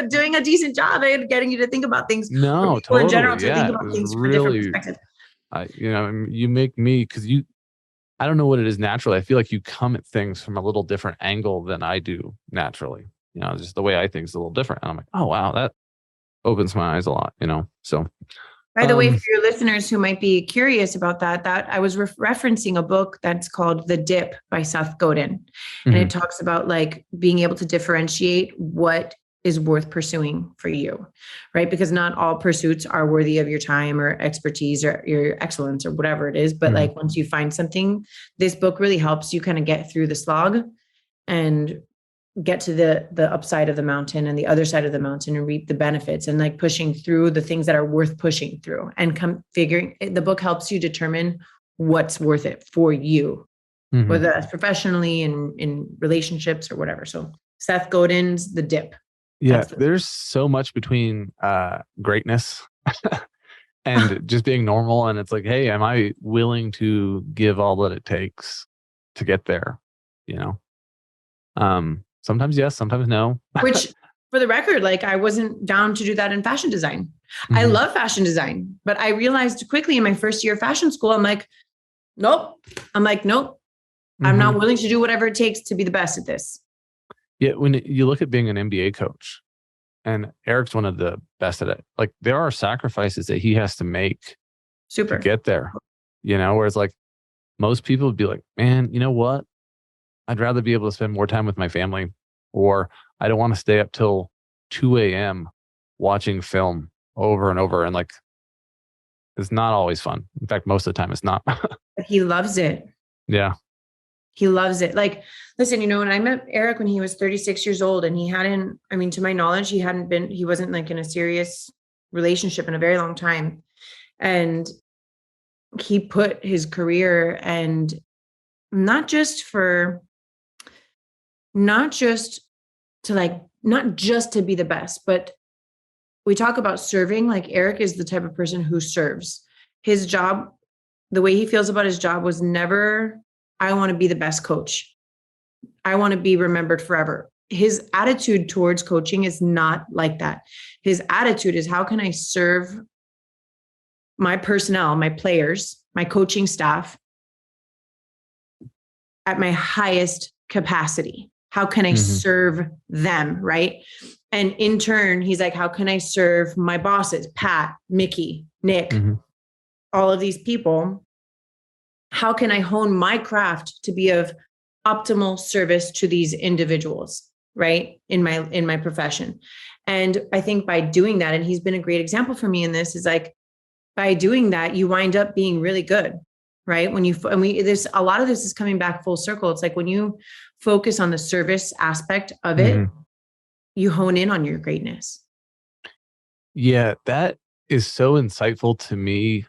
doing a decent job at getting you to think about things, or no, people in general totally. to think Yeah. It about was things from a different really, perspective. you make me, because I don't know what it is naturally. I feel like you come at things from a little different angle than I do naturally. Just the way I think is a little different. And I'm like, oh wow, that opens my eyes a lot. So. By the way, for your listeners who might be curious about that I was referencing a book that's called The Dip by Seth Godin. And it talks about like being able to differentiate what is worth pursuing for you, right? Because not all pursuits are worthy of your time or expertise or your excellence or whatever it is. But like once you find something, this book really helps you kind of get through the slog and get to the upside of the mountain and the other side of the mountain and reap the benefits and like pushing through the things that are worth pushing through and the book helps you determine what's worth it for you, whether that's professionally and in relationships or whatever. So Seth Godin's The Dip. Yeah. There's so much between greatness and just being normal. And it's like, hey, am I willing to give all that it takes to get there? Sometimes yes, sometimes no. Which, for the record, like I wasn't down to do that in fashion design. I love fashion design, but I realized quickly in my first year of fashion school, I'm like, nope. I'm not willing to do whatever it takes to be the best at this. Yeah, when you look at being an NBA coach, and Eric's one of the best at it, like there are sacrifices that he has to make to get there, whereas like most people would be like, man, you know what? I'd rather be able to spend more time with my family, or I don't want to stay up till 2 a.m. watching film over and over. And like, it's not always fun. In fact, most of the time it's not. He loves it. Yeah. He loves it. Like, listen, when I met Eric when he was 36 years old and to my knowledge, he wasn't like in a serious relationship in a very long time. And he put his career and not just to be the best, but we talk about serving. Like Eric is the type of person who serves. His job, the way he feels about his job was never, I want to be the best coach. I want to be remembered forever. His attitude towards coaching is not like that. His attitude is, how can I serve my personnel, my players, my coaching staff at my highest capacity? How can I serve them, right? And in turn, he's like, how can I serve my bosses, Pat, Mickey, Nick, all of these people? How can I hone my craft to be of optimal service to these individuals, right? In my profession. And I think by doing that, and he's been a great example for me in this, is like, by doing that, you wind up being really good, right? There's a lot of this is coming back full circle. It's like when you focus on the service aspect of it, you hone in on your greatness. Yeah, that is so insightful to me,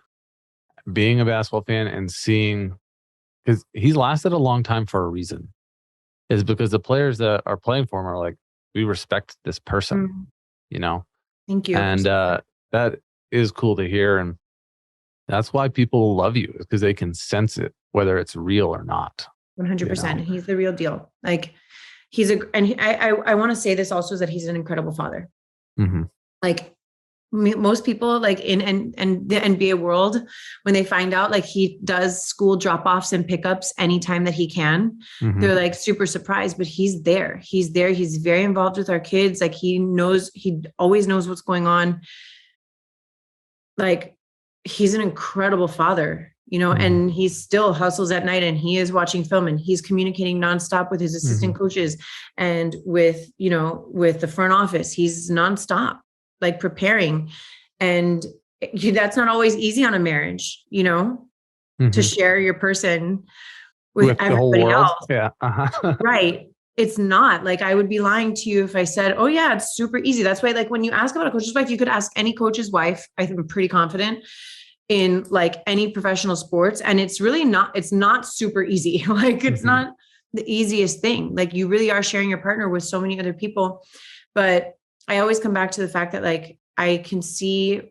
being a basketball fan and seeing, because he's lasted a long time for a reason, is because the players that are playing for him are like, we respect this person, Thank you. And that is cool to hear. And that's why people love you, because they can sense it, whether it's real or not. 100%. He's the real deal. Like I want to say this also, is that he's an incredible father. Like most people like in the NBA world, when they find out like he does school drop-offs and pickups anytime that he can, they're like super surprised, but he's there. He's very involved with our kids. Like he always knows what's going on. Like he's an incredible father, and he still hustles at night, and he is watching film, and he's communicating nonstop with his assistant coaches and with the front office. He's nonstop, like preparing. And that's not always easy on a marriage, to share your person with everybody else. Yeah. Right. It's not. Like, I would be lying to you if I said, oh yeah, it's super easy. That's why, like, when you ask about a coach's wife, you could ask any coach's wife. I'm pretty confident in like any professional sports. And it's not super easy. Like, it's not the easiest thing. Like, you really are sharing your partner with so many other people. But I always come back to the fact that, like, I can see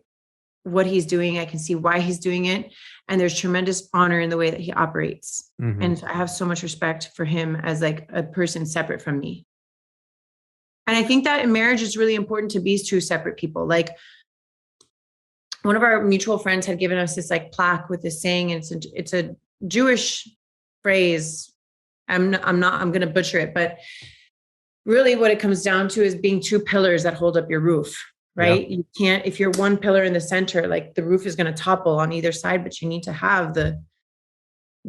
what he's doing. I can see why he's doing it. And there's tremendous honor in the way that he operates. And I have so much respect for him as like a person separate from me. And I think that in marriage, it's really important to be two separate people. Like, one of our mutual friends had given us this like plaque with this saying, and it's a Jewish phrase. I'm going to butcher it, but really what it comes down to is being two pillars that hold up your roof, right? You can't, if you're one pillar in the center, like the roof is going to topple on either side, but you need to have the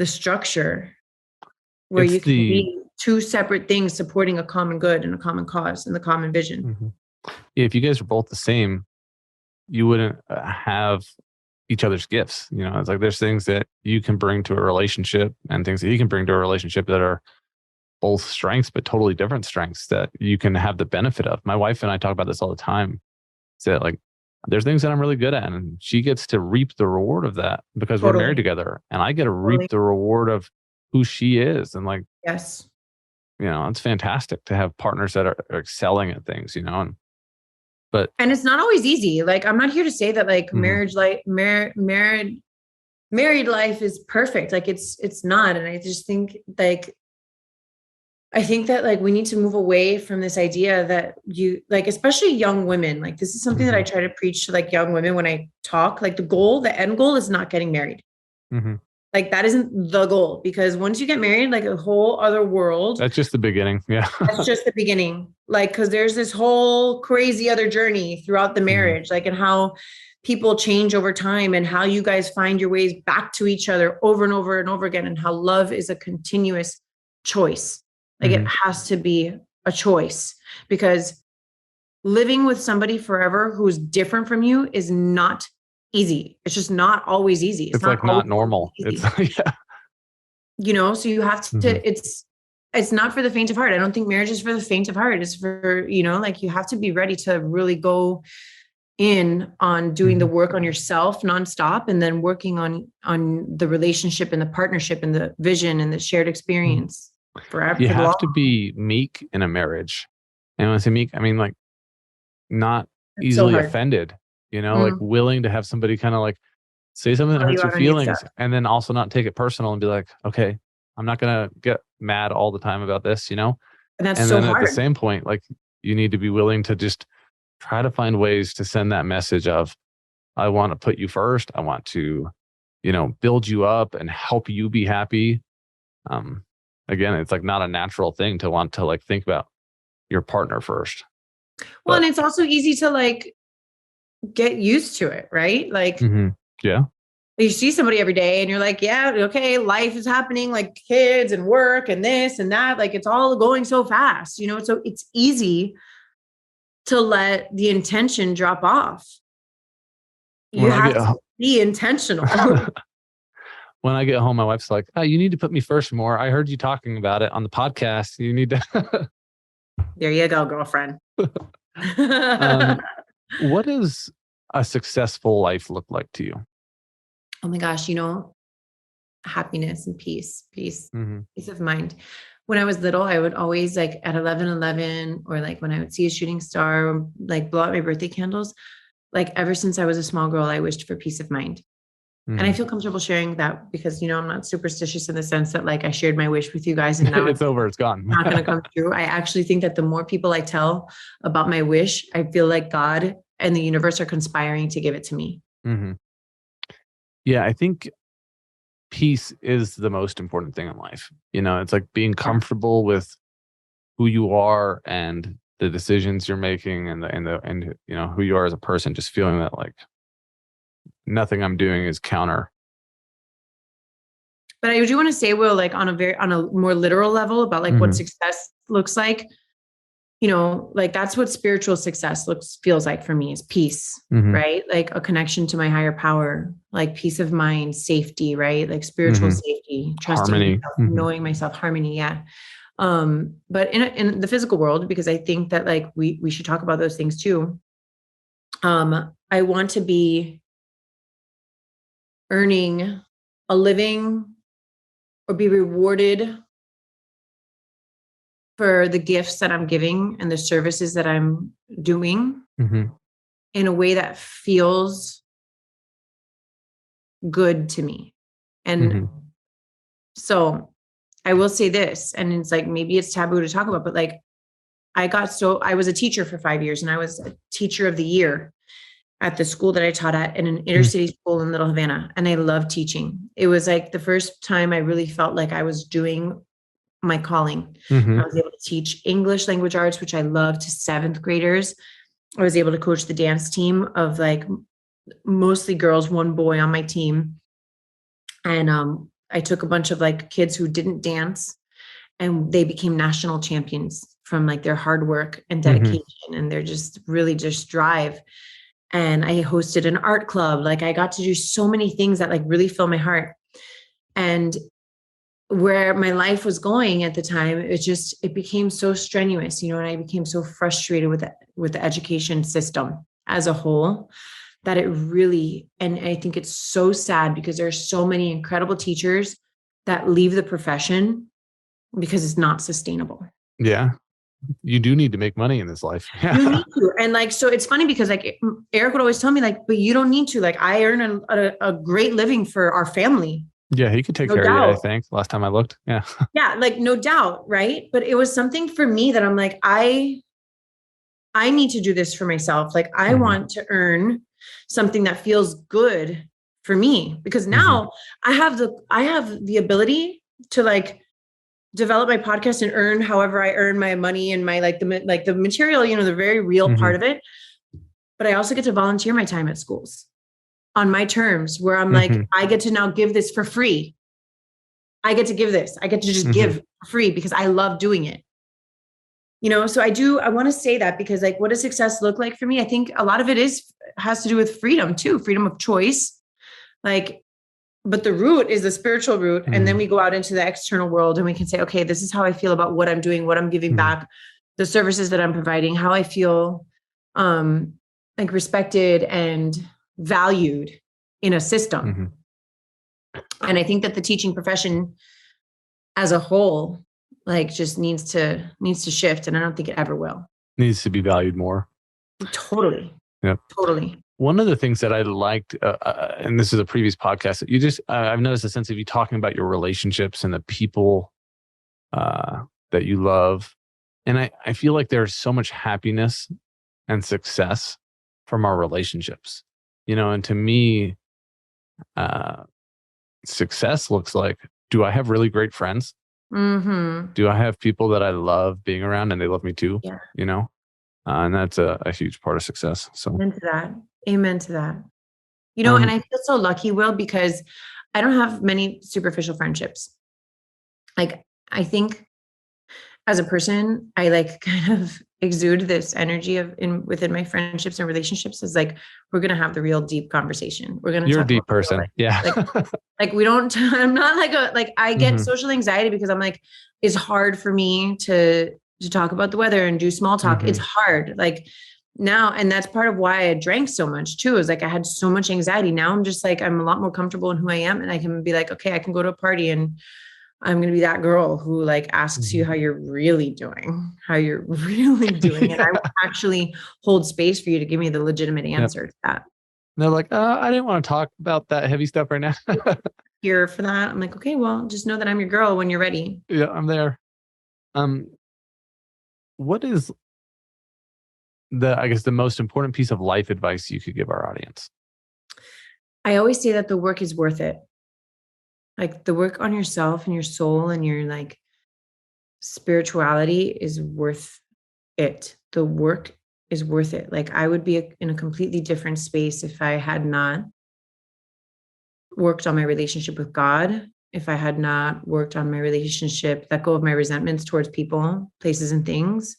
structure where you can be two separate things supporting a common good and a common cause and the common vision. If you guys are both the same, you wouldn't have each other's gifts. It's like there's things that you can bring to a relationship and things that you can bring to a relationship that are both strengths, but totally different strengths that you can have the benefit of. My wife and I talk about this all the time. So like, there's things that I'm really good at, and she gets to reap the reward of that because we're married together, and I get to reap the reward of who she is. And like, yes, it's fantastic to have partners that are excelling at things, and it's not always easy. Like, I'm not here to say that like marriage, like married life is perfect. Like it's not. And I just think like, that we need to move away from this idea that you like, especially young women, like this is something that I try to preach to like young women when I talk, like the end goal is not getting married. Like that isn't the goal, because once you get married, like a whole other world. That's just the beginning. Yeah. That's just the beginning. Like, cause there's this whole crazy other journey throughout the marriage, like, and how people change over time and how you guys find your ways back to each other over and over and over again. And how love is a continuous choice. Like it has to be a choice, because living with somebody forever who's different from you is not easy. It's just not always easy. It's like not normal. It's so you have to, it's not for the faint of heart. I don't think marriage is for the faint of heart. It's for, like you have to be ready to really go in on doing the work on yourself nonstop, and then working on the relationship and the partnership and the vision and the shared experience. Forever. You have to be meek in a marriage. And when I say meek, I mean like not easily offended, like willing to have somebody kind of like say something that hurts your feelings, and then also not take it personal and be like, okay, I'm not going to get mad all the time about this, And that's and so then hard. At the same point, like you need to be willing to just try to find ways to send that message of, I want to put you first. I want to, build you up and help you be happy. Again, it's like not a natural thing to want to like think about your partner first. Well, and it's also easy to like get used to it, right? Like, yeah, you see somebody every day and you're like, yeah, okay, life is happening, like kids and work and this and that, like it's all going so fast, so it's easy to let the intention drop off. You have to be intentional. When I get home, my wife's like, oh, you need to put me first more. I heard you talking about it on the podcast. You need to. There you go, girlfriend. What does a successful life look like to you? Oh my gosh, happiness and peace of mind. When I was little, I would always like at 11:11, or like when I would see a shooting star, like blow out my birthday candles. Like ever since I was a small girl, I wished for peace of mind. And I feel comfortable sharing that because, I'm not superstitious in the sense that like I shared my wish with you guys and now it's over. It's gone. Not going to come true. I actually think that the more people I tell about my wish, I feel like God and the universe are conspiring to give it to me. Yeah, I think peace is the most important thing in life. It's like being comfortable with who you are and the decisions you're making and who you are as a person, just feeling that like nothing I'm doing is counter. But I do want to say, Will, like on a more literal level about like what success looks like, like that's what spiritual success feels like for me, is peace, right? Like a connection to my higher power, like peace of mind, safety, right? Like spiritual safety, trusting myself, knowing myself, harmony. Yeah. But in the physical world, because I think that like we should talk about those things too. I want to be earning a living or be rewarded for the gifts that I'm giving and the services that I'm doing in a way that feels good to me. And so I will say this, and it's like, maybe it's taboo to talk about, but like I was a teacher for 5 years and I was a teacher of the year. at the school that I taught at in an inner city school in Little Havana. And I loved teaching. It was like the first time I really felt like I was doing my calling. Mm-hmm. I was able to teach English language arts, which I love, to seventh graders. I was able to coach the dance team of like mostly girls, one boy on my team. And I took a bunch of like kids who didn't dance, and they became national champions from like their hard work and dedication and they're just really just drive. And I hosted an art club. Like I got to do so many things that like really fill my heart. And where my life was going at the time, it became so strenuous, and I became so frustrated with the education system as a whole, that it really, and I think it's so sad because there's so many incredible teachers that leave the profession because it's not sustainable. Yeah. You do need to make money in this life. You need to. And like, so it's funny because like Eric would always tell me like, but you don't need to. Like I earn a great living for our family. Yeah, he could take care of you, I think. Last time I looked. Yeah. Yeah, like no doubt, right? But it was something for me that I'm like, I need to do this for myself. Like I want to earn something that feels good for me, because now I have the ability to like develop my podcast and earn however I earn my money and my like the material, the very real part of it. But I also get to volunteer my time at schools on my terms, where I'm like, I get to now give this for free. I get to give this. I get to just give for free because I love doing it. So I want to say that because like, what does success look like for me? I think a lot of it has to do with freedom too, freedom of choice. Like, but the root is the spiritual root. And then we go out into the external world and we can say, okay, this is how I feel about what I'm doing, what I'm giving back, the services that I'm providing, how I feel like respected and valued in a system. And I think that the teaching profession as a whole, like just needs to shift. And I don't think it ever will. Needs to be valued more. Totally. Yep. Totally. One of the things that I liked, and this is a previous podcast, that you just, I've noticed a sense of you talking about your relationships and the people that you love. And I feel like there's so much happiness and success from our relationships, and to me, success looks like, do I have really great friends? Do I have people that I love being around and they love me too? Yeah. And that's a huge part of success. So Amen to that. And I feel so lucky, Will, because I don't have many superficial friendships. Like, I think as a person, I like kind of exude this energy within my friendships and relationships, is like, we're going to have the real deep conversation. We're going to You're a deep person. Yeah. Like we don't, I'm not like I get social anxiety because I'm like, it's hard for me to talk about the weather and do small talk. It's hard. Like now, and that's part of why I drank so much too, is like, I had so much anxiety. Now I'm just like, I'm a lot more comfortable in who I am. And I can be like, okay, I can go to a party and I'm going to be that girl who like asks you how you're really doing, And I will actually hold space for you to give me the legitimate answer to that. And they're like, I didn't want to talk about that heavy stuff right now. Here for that. I'm like, okay, well, just know that I'm your girl when you're ready. Yeah, I'm there. What is the most important piece of life advice you could give our audience? I always say that the work is worth it. Like the work on yourself and your soul and your like spirituality is worth it. The work is worth it. Like I would be in a completely different space if I had not worked on my relationship with God, if I had not worked on my relationship, let go of my resentments towards people, places, and things.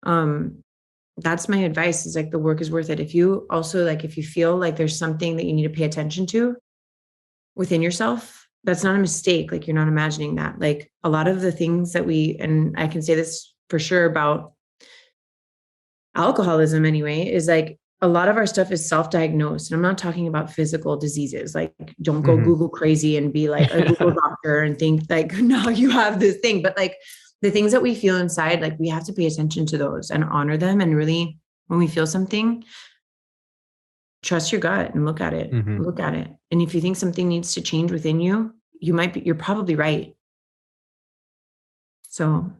That's my advice, is like the work is worth it. If you feel like there's something that you need to pay attention to within yourself, that's not a mistake. Like you're not imagining that. Like a lot of the things that and I can say this for sure about alcoholism anyway, is like a lot of our stuff is self-diagnosed. And I'm not talking about physical diseases. Like don't go Google crazy and be like a Google doctor and think like, now you have this thing. But like the things that we feel inside, like we have to pay attention to those and honor them. And really, when we feel something, trust your gut and look at it. Look at it. And if you think something needs to change within you, you're probably right. So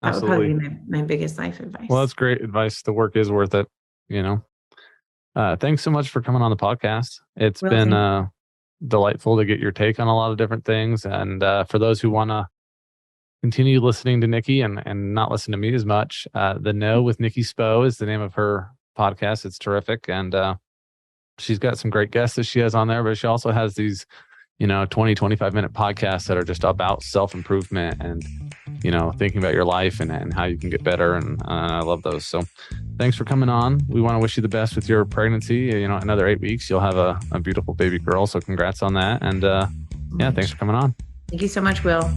that would probably be my biggest life advice. Well, that's great advice. The work is worth it, Thanks so much for coming on the podcast. It's been delightful to get your take on a lot of different things. And for those who want to continue listening to Nikki and not listen to me as much, The Know with Nikki Spo is the name of her podcast. It's terrific. And she's got some great guests that she has on there, but she also has these 20, 25-minute podcasts that are just about self-improvement and, thinking about your life and how you can get better. And I love those. So thanks for coming on. We want to wish you the best with your pregnancy. Another 8 weeks, you'll have a beautiful baby girl. So congrats on that. And thanks for coming on. Thank you so much, Will.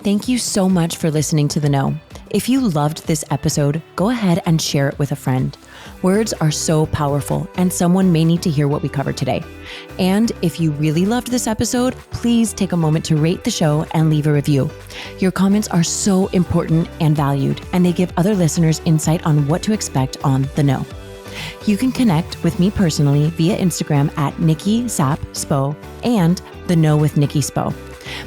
Thank you so much for listening to The Know. If you loved this episode, go ahead and share it with a friend. Words are so powerful, and someone may need to hear what we covered today. And if you really loved this episode, please take a moment to rate the show and leave a review. Your comments are so important and valued, and they give other listeners insight on what to expect on The Know. You can connect with me personally via Instagram at Nikki Spo and The Know with Nikki Spo.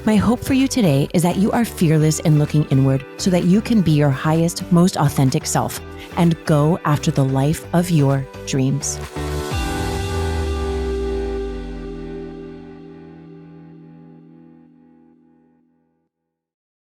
My hope for you today is that you are fearless in looking inward so that you can be your highest, most authentic self and go after the life of your dreams.